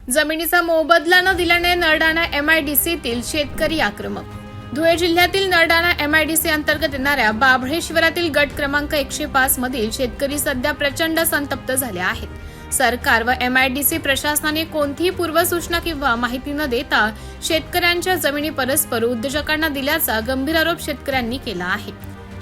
जमिनीचा मोबदला न दिल्याने नरडाणा MIDCतील शेतकरी आक्रमक। धुळे जिल्ह्यातील नरडाणा MIDC अंतर्गत येणाऱ्या बाभळे शिवारातील गट क्रमांक 105 मधील शेतकरी सध्या प्रचंड संतप्त झाले आहेत। सरकार व MIDC प्रशासनाने कोणतीही पूर्वसूचना किंवा माहिती न देता शेतकऱ्यांच्या जमिनी परस्पर उद्योजकांना दिल्याचा गंभीर आरोप शेतकऱ्यांनी केला आहे।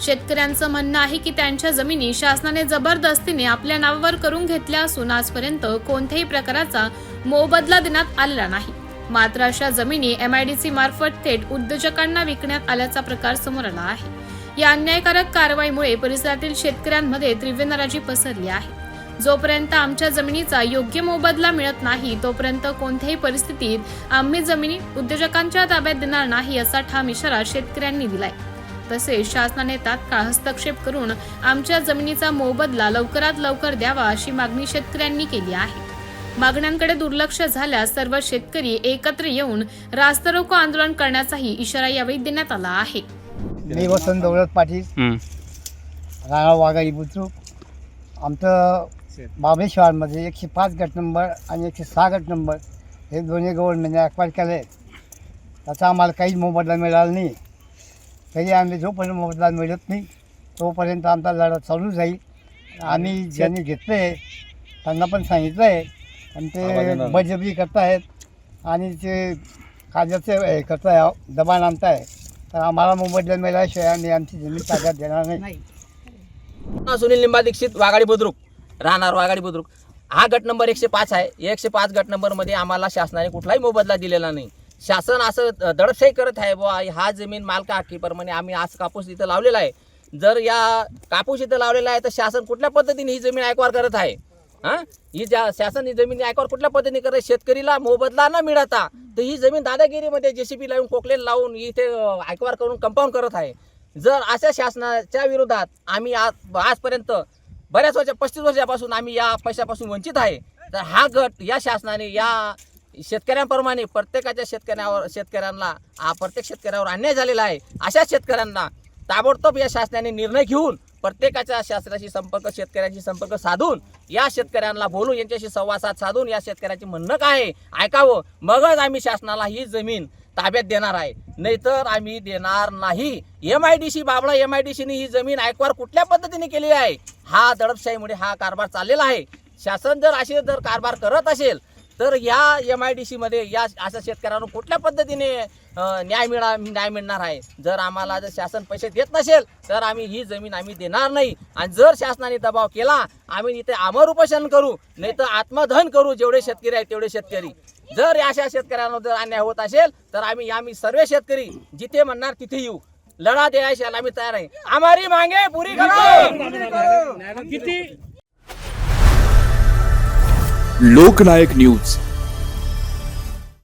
शेतकऱ्यांचं म्हणणं आहे की त्यांच्या जमिनी शासनाने जबरदस्तीने आपल्या नावावर करून घेतल्या असून आजपर्यंत कोणत्याही प्रकारचा मोबदला देण्यात आलेला नाही। मात्र अशा जमिनी MIDC मार्फत थेट उद्योजकांना विकण्यात आल्याचा प्रकार समोर आला आहे। या अन्यायकारक कारवाईमुळे परिसरातील शेतकऱ्यांमध्ये तीव्र नाराजी पसरली आहे। जोपर्यंत आमच्या जमिनीचा योग्य मोबदला मिळत नाही तोपर्यंत कोणत्याही परिस्थितीत आम्ही जमिनी उद्योजकांच्या ताब्यात देणार नाही असा ठाम इशारा शेतकऱ्यांनी दिलाय। तसेच शासनाने तात्काळ हस्तक्षेप करून आमच्या जमिनीचा मोबदला लवकरात लवकर द्यावा अशी मागणी शेतकऱ्यांनी केली आहे। मागण्यांकडे दुर्लक्ष झाल्यास सर्व शेतकरी एकत्र येऊन रास्ता रोको आंदोलन करण्याचाही इशारा यावेळी देण्यात आला आहे। मी वसंत दौलत पाटील, राणा वाघाडी बुद्रुक। आमचं बाभळे शहरामध्ये 105 गट नंबर आणि 106 गट नंबर हे दोन्ही गव्हर्नमेंटने ॲक्वायर केले आहेत। त्याचा आम्हाला काहीच मोबदला मिळाला नाही। तरी आम्ही जोपर्यंत मोबदला मिळत नाही तोपर्यंत आमचा लढा चालू जाईल। आम्ही ज्यांनी घेतले त्यांना पण सांगितलं आहे आणि ते बळजबरी करतायत आणि ते कायद्याचे हे करताय, दबाण आणताय। तर आम्हाला मोबदला मिळाल्याशिवाय आम्ही आमची जमीन ताब्यात देणार नाही। सुनील लिंबा दीक्षित, वाघाडी बुद्रुक, राहणार वाघाडी बुद्रुक। हा गट नंबर 105 आहे। 105 गट नंबरमध्ये आम्हाला शासनाने कुठलाही मोबदला दिलेला नाही। शासन असं दडपशाही करत आहे बुवा, हा जमीन मालका हक्कीप्रमाणे आम्ही आज कापूस इथं लावलेला आहे। जर या कापूस इथं लावलेला आहे तर शासन कुठल्या पद्धतीने ही जमीन ॲक्वायर करत आहे? ही शासन ही जमीन ॲक्वायर कुठल्या पद्धतीने करत? शेतकरीला मोबदला न मिळता तर ही जमीन दादागिरीमध्ये JCB लावून कोकलेल लावून इथे ॲक्वायर करून कंपाऊंड करत आहे। जर अशा शासनाच्या विरोधात आम्ही आजपर्यंत बऱ्याच वर्ष 35 वर्षापासून आम्ही या पैशापासून वंचित आहे। तर हा गट या शासनाने या शेतकऱ्यांप्रमाणे प्रत्येक शेतकऱ्यावर अन्याय झालेला आहे। अशा शेतकऱ्यांना ताबडतोब या शासनाने निर्णय घेऊन प्रत्येकाच्या शासनाशी शेतकऱ्यांशी संपर्क साधून या शेतकऱ्यांना बोलून यांच्याशी संवाद साधून या शेतकऱ्याचे म्हणणं काय आहे ऐकावं, मगच आम्ही शासनाला ही जमीन ताब्यात देणार आहे, नाहीतर आम्ही देणार नाही। MIDC बाबळा MIDCने ही जमीन ॲक्वायर कुठल्या पद्धतीने केली आहे? हा दडपशाहीमुळे हा कारभार चाललेला आहे। शासन जर कारभार करत असेल तर या MIDC मध्ये या अशा शेतकऱ्यांना कुठल्या पद्धतीने न्याय मिळणार आहे? जर आम्हाला जर शासन पैसे देत नसेल तर आम्ही ही जमीन आम्ही देणार नाही। आणि जर शासनाने दबाव केला आम्ही इथे आमरण उपोषण करू, नाही तर आत्मदहन करू। जेवढे शेतकरी आहेत तेवढे शेतकरी, जर अशा शेतकऱ्यांना जर अन्याय होत असेल तर आम्ही सर्व शेतकरी जिथे म्हणणार तिथे येऊ, लढा द्यायला आम्ही तयार आहे। आम्हारी मांगे पुरी करो। लोकनायक न्यूज